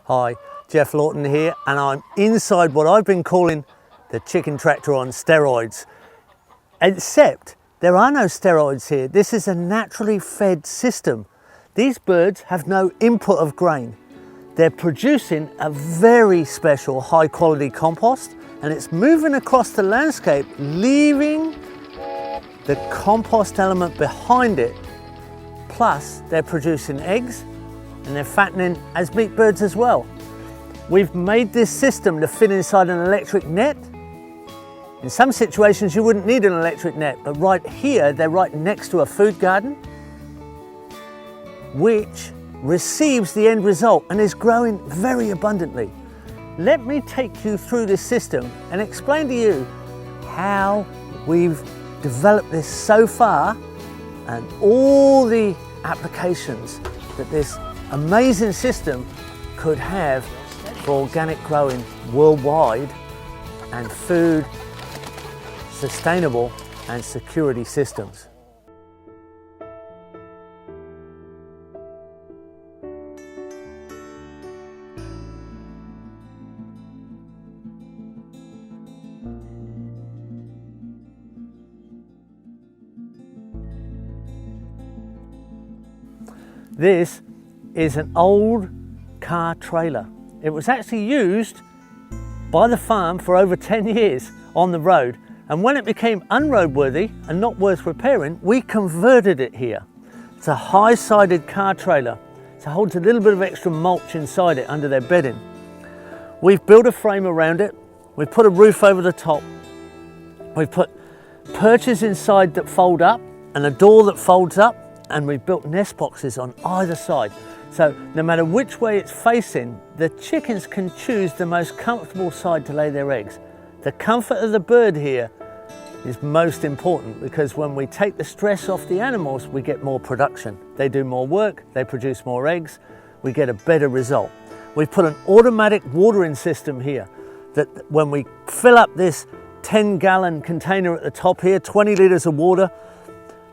Hi, Jeff Lawton here, and I'm inside what I've been calling the chicken tractor on steroids. Except there are no steroids here. This is a naturally fed system. These birds have no input of grain. They're producing a very special high quality compost, and it's moving across the landscape, leaving the compost element behind it. Plus they're producing eggs and they're fattening as meat birds as well. We've made this system to fit inside an electric net. In some situations you wouldn't need an electric net, but right here they're right next to a food garden which receives the end result and is growing very abundantly. Let me take you through this system and explain to you how we've developed this so far and all the applications that this amazing system could have for organic growing worldwide and food, sustainable and security systems. This is an old car trailer. It was actually used by the farm for over 10 years on the road, and when it became unroadworthy and not worth repairing, we converted it here. It's a high-sided car trailer, so it holds a little bit of extra mulch inside it under their bedding. We've built a frame around it, we've put a roof over the top, we've put perches inside that fold up and a door that folds up, and we've built nest boxes on either side. So no matter which way it's facing, the chickens can choose the most comfortable side to lay their eggs. The comfort of the bird here is most important, because when we take the stress off the animals, we get more production. They do more work, they produce more eggs, we get a better result. We've put an automatic watering system here that when we fill up this 10-gallon container at the top here, 20 litres of water,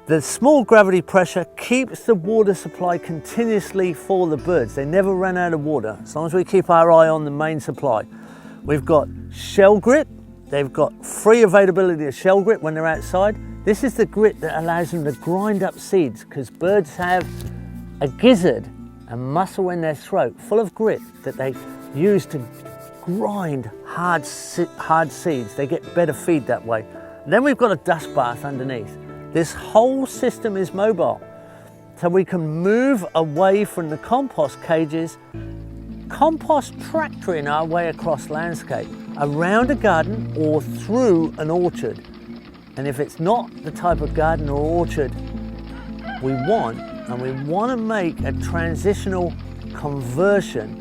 the small gravity pressure keeps the water supply continuously for the birds. They never run out of water, as long as we keep our eye on the main supply. We've got shell grit. They've got free availability of shell grit when they're outside. This is the grit that allows them to grind up seeds, because birds have a gizzard, a muscle in their throat full of grit that they use to grind hard seeds. They get better feed that way. And then we've got a dust bath underneath. This whole system is mobile, so we can move away from the compost cages, compost tractoring our way across landscape, around a garden or through an orchard. And if it's not the type of garden or orchard we want, and we want to make a transitional conversion,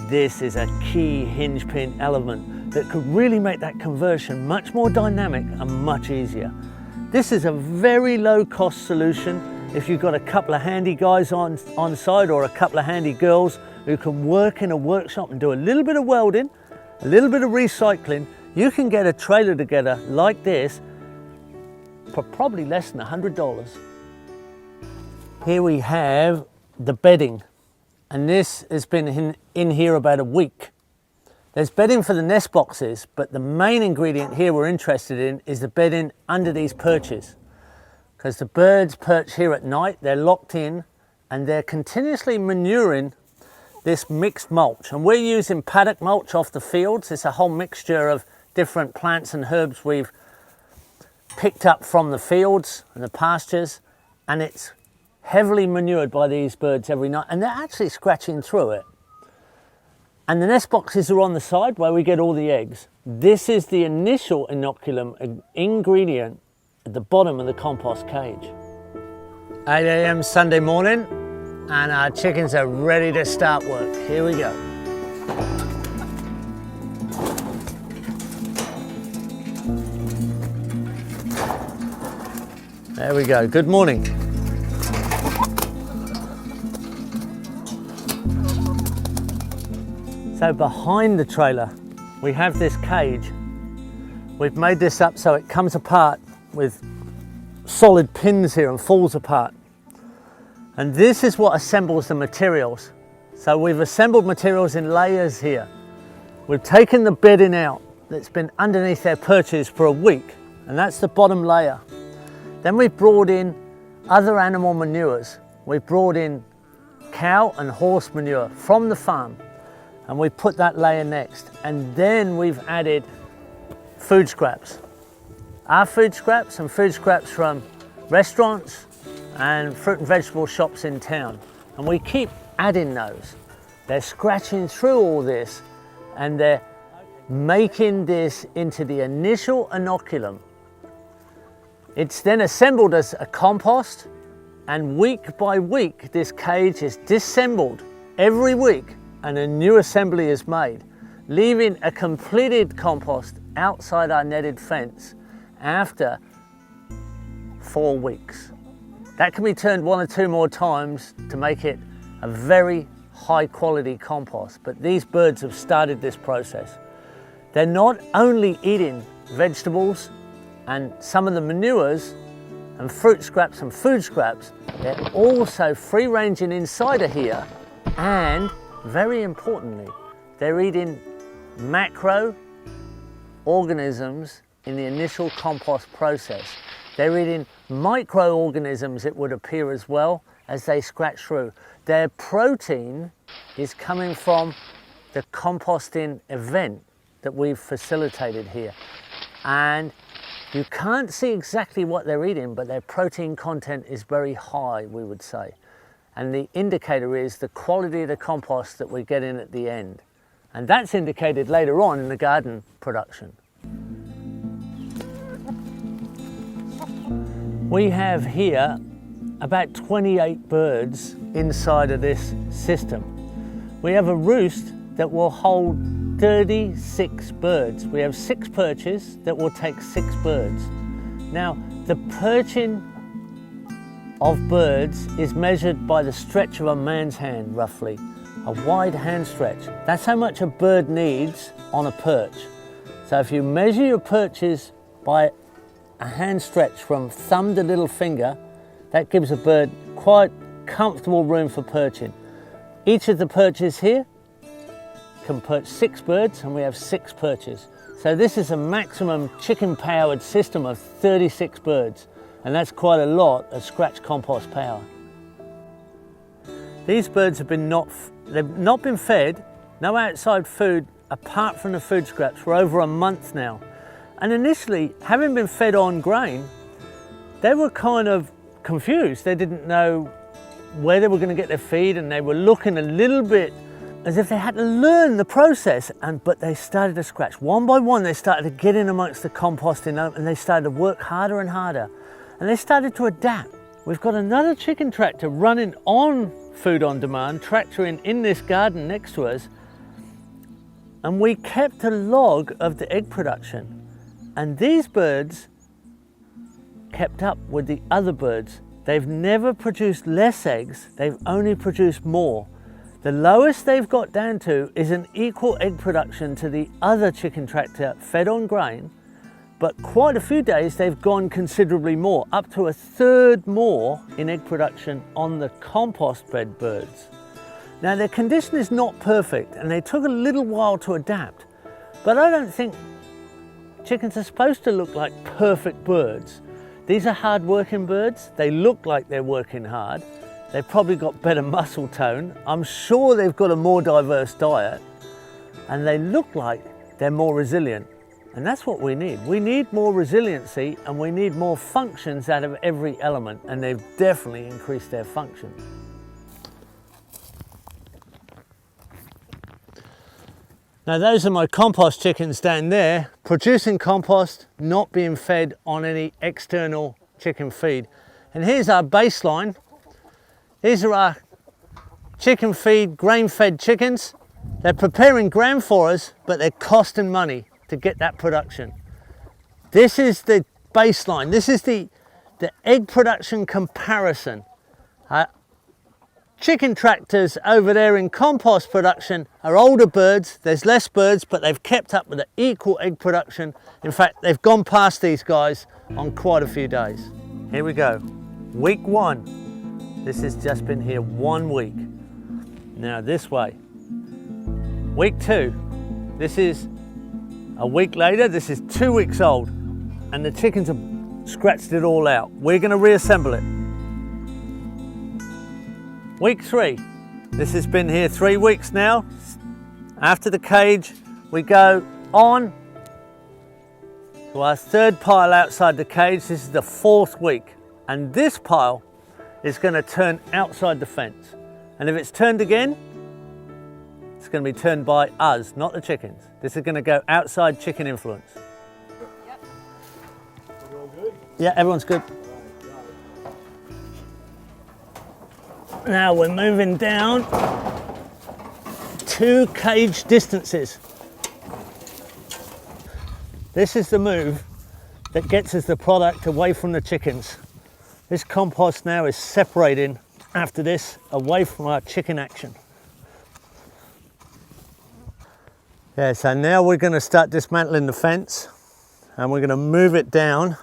this is a key hinge pin element that could really make that conversion much more dynamic and much easier. This is a very low cost solution if you've got a couple of handy guys on site, or a couple of handy girls who can work in a workshop and do a little bit of welding, a little bit of recycling. You can get a trailer together like this for probably less than $100. Here we have the bedding, and this has been in here about a week. There's bedding for the nest boxes, but the main ingredient here we're interested in is the bedding under these perches. Because the birds perch here at night, they're locked in, and they're continuously manuring this mixed mulch. And we're using paddock mulch off the fields. It's a whole mixture of different plants and herbs we've picked up from the fields and the pastures, and it's heavily manured by these birds every night, and they're actually scratching through it. And the nest boxes are on the side where we get all the eggs. This is the initial inoculum ingredient at the bottom of the compost cage. 8 a.m. Sunday morning, and our chickens are ready to start work. Here we go. There we go. Good morning. So behind the trailer, we have this cage. We've made this up so it comes apart with solid pins here and falls apart. And this is what assembles the materials. So we've assembled materials in layers here. We've taken the bedding out that's been underneath their perches for a week, and that's the bottom layer. Then we've brought in other animal manures. We've brought in cow and horse manure from the farm, and we put that layer next. And then we've added food scraps. Our food scraps and food scraps from restaurants and fruit and vegetable shops in town. And we keep adding those. They're scratching through all this, and they're making this into the initial inoculum. It's then assembled as a compost, and week by week this cage is disassembled every week and a new assembly is made, leaving a completed compost outside our netted fence after 4 weeks. That can be turned 1 or 2 more times to make it a very high quality compost, but these birds have started this process. They're not only eating vegetables and some of the manures and fruit scraps and food scraps, they're also free ranging inside of here, and very importantly, they're eating macro organisms in the initial compost process. They're eating microorganisms, it would appear, as well as they scratch through. Their protein is coming from the composting event that we've facilitated here. And you can't see exactly what they're eating, but their protein content is very high, we would say. And the indicator is the quality of the compost that we get in at the end. And that's indicated later on in the garden production. We have here about 28 birds inside of this system. We have a roost that will hold 36 birds. We have 6 perches that will take 6 birds. Now, the perching of birds is measured by the stretch of a man's hand, roughly, a wide hand stretch. That's how much a bird needs on a perch. So if you measure your perches by a hand stretch from thumb to little finger, that gives a bird quite comfortable room for perching. Each of the perches here can perch 6 birds, and we have 6 perches. So this is a maximum chicken powered system of 36 birds, and that's quite a lot of scratch compost power. These birds have they've not been fed, no outside food apart from the food scraps for over a month now. And initially, having been fed on grain, they were kind of confused. They didn't know where they were going to get their feed, and they were looking a little bit as if they had to learn the process. But they started to scratch. One by one, they started to get in amongst the composting, and they started to work harder and harder. And they started to adapt. We've got another chicken tractor running on Food on Demand, tractoring in this garden next to us. And we kept a log of the egg production. And these birds kept up with the other birds. They've never produced less eggs, they've only produced more. The lowest they've got down to is an equal egg production to the other chicken tractor fed on grain, but quite a few days they've gone considerably more, up to 1/3 more in egg production on the compost bed birds. Now their condition is not perfect, and they took a little while to adapt, but I don't think chickens are supposed to look like perfect birds. These are hard-working birds. They look like they're working hard. They've probably got better muscle tone. I'm sure they've got a more diverse diet, and they look like they're more resilient. And that's what we need. We need more resiliency, and we need more functions out of every element, and they've definitely increased their function. Now those are my compost chickens down there, producing compost, not being fed on any external chicken feed. And here's our baseline. These are our chicken feed, grain-fed chickens. They're preparing grain for us, but they're costing money to get that production. This is the baseline. This is the egg production comparison. Chicken tractors over there in compost production are older birds. There's less birds, but they've kept up with the equal egg production. In fact, they've gone past these guys on quite a few days. Here we go. Week 1. This has just been here 1 week. Now this way. Week 2. This is a week later. This is 2 weeks old, and the chickens have scratched it all out. We're going to reassemble it. Week 3. This has been here 3 weeks now. After the cage, we go on to our 3rd pile outside the cage. This is the 4th week, and this pile is going to turn outside the fence. And if it's turned again, it's going to be turned by us, not the chickens. This is going to go outside chicken influence. Yep. Everyone good? Yeah, everyone's good. Now we're moving down 2 cage distances. This is the move that gets us the product away from the chickens. This compost now is separating after this away from our chicken action. Yeah, so now we're going to start dismantling the fence, and we're going to move it down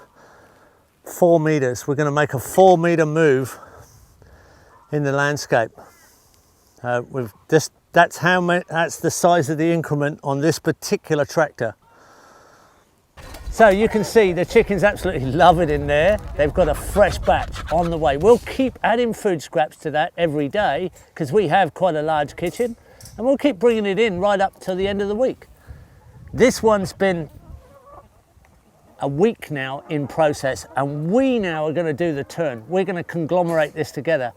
4 meters. We're going to make a 4 meter move in the landscape. That's the size of the increment on this particular tractor. So you can see the chickens absolutely love it in there. They've got a fresh batch on the way. We'll keep adding food scraps to that every day because we have quite a large kitchen, and we'll keep bringing it in right up to the end of the week. This one's been a week now in process, and we now are going to do the turn. We're going to conglomerate this together,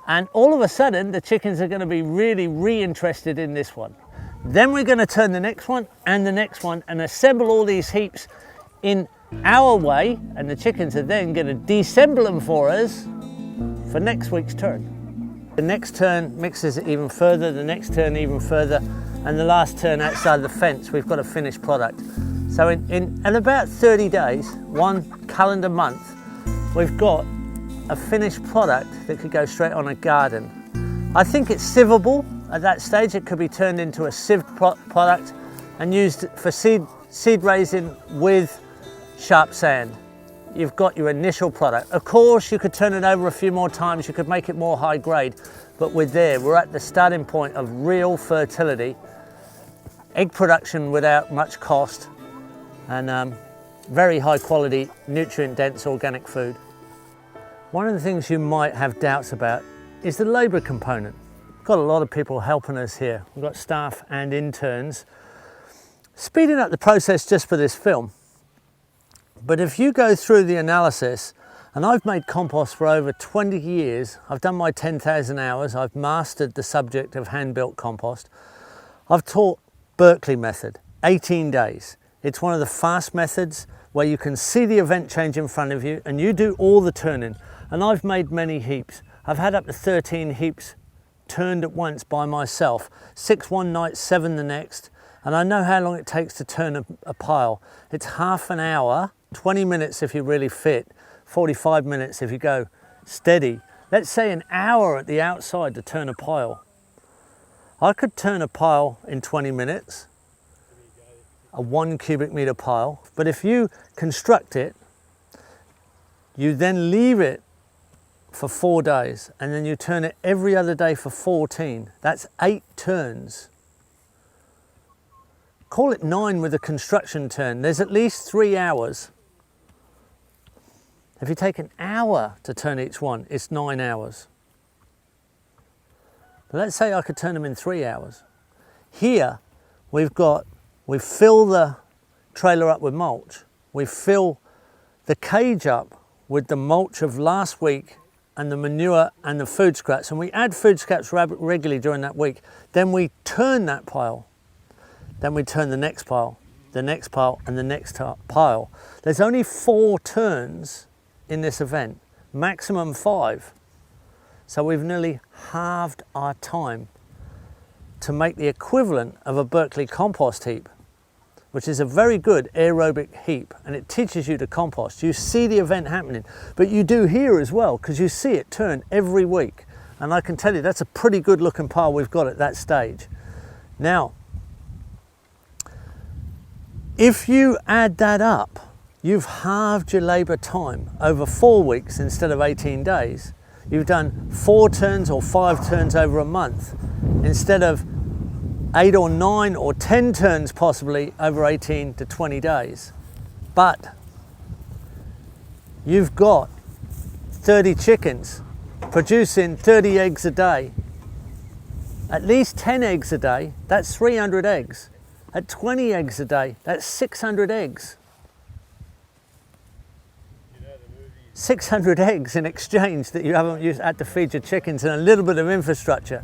and all of a sudden the chickens are going to be really re-interested in this one. Then we're going to turn the next one and the next one and assemble all these heaps in our way, and the chickens are then going to deassemble them for us for next week's turn. The next turn mixes it even further, the next turn even further, and the last turn outside the fence we've got a finished product. So in about 30 days, 1 calendar month, we've got a finished product that could go straight on a garden. I think it's sievable at that stage. It could be turned into a sieved product and used for seed raising with sharp sand. You've got your initial product. Of course, you could turn it over a few more times, you could make it more high grade, but we're at the starting point of real fertility, egg production without much cost, and very high quality, nutrient dense organic food. One of the things you might have doubts about is the labour component. We've got a lot of people helping us here. We've got staff and interns speeding up the process just for this film. But if you go through the analysis, and I've made compost for over 20 years, I've done my 10,000 hours, I've mastered the subject of hand-built compost. I've taught Berkeley method, 18 days. It's one of the fast methods where you can see the event change in front of you and you do all the turning. And I've made many heaps. I've had up to 13 heaps turned at once by myself, 6 one night, 7 the next. And I know how long it takes to turn a pile. It's half an hour, 20 minutes if you're really fit, 45 minutes if you go steady. Let's say an hour at the outside to turn a pile. I could turn a pile in 20 minutes, a 1 cubic meter pile, but if you construct it, you then leave it for 4 days, and then you turn it every other day for 14. That's 8 turns. Call it 9 with a construction turn. There's at least 3 hours. If you take an hour to turn each one, it's 9 hours. But let's say I could turn them in 3 hours. Here, we fill the trailer up with mulch. We fill the cage up with the mulch of last week and the manure and the food scraps, and we add food scraps regularly during that week. Then we turn that pile. Then we turn the next pile, the next pile, and the next pile. There's only 4 turns in this event, maximum 5. So we've nearly halved our time to make the equivalent of a Berkeley compost heap, which is a very good aerobic heap, and it teaches you to compost. You see the event happening, but you do here as well, because you see it turn every week. And I can tell you that's a pretty good looking pile we've got at that stage. Now, if you add that up, you've halved your labour time over 4 weeks instead of 18 days. You've done 4 turns or 5 turns over a month. instead of 8 or 9 or 10 turns possibly over 18 to 20 days. But you've got 30 chickens producing 30 eggs a day. At least 10 eggs a day, that's 300 eggs. At 20 eggs a day, that's 600 eggs. 600 eggs in exchange that you haven't had to feed your chickens and a little bit of infrastructure.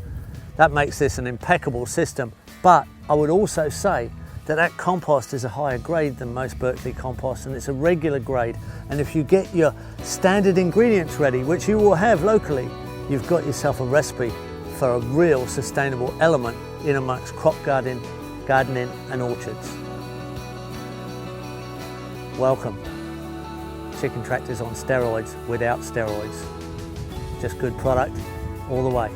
That makes this an impeccable system. But I would also say that that compost is a higher grade than most Berkeley compost, and it's a regular grade. And if you get your standard ingredients ready, which you will have locally, you've got yourself a recipe for a real sustainable element in amongst crop gardening and orchards. Welcome. Chicken tractors on steroids without steroids. Just good product all the way.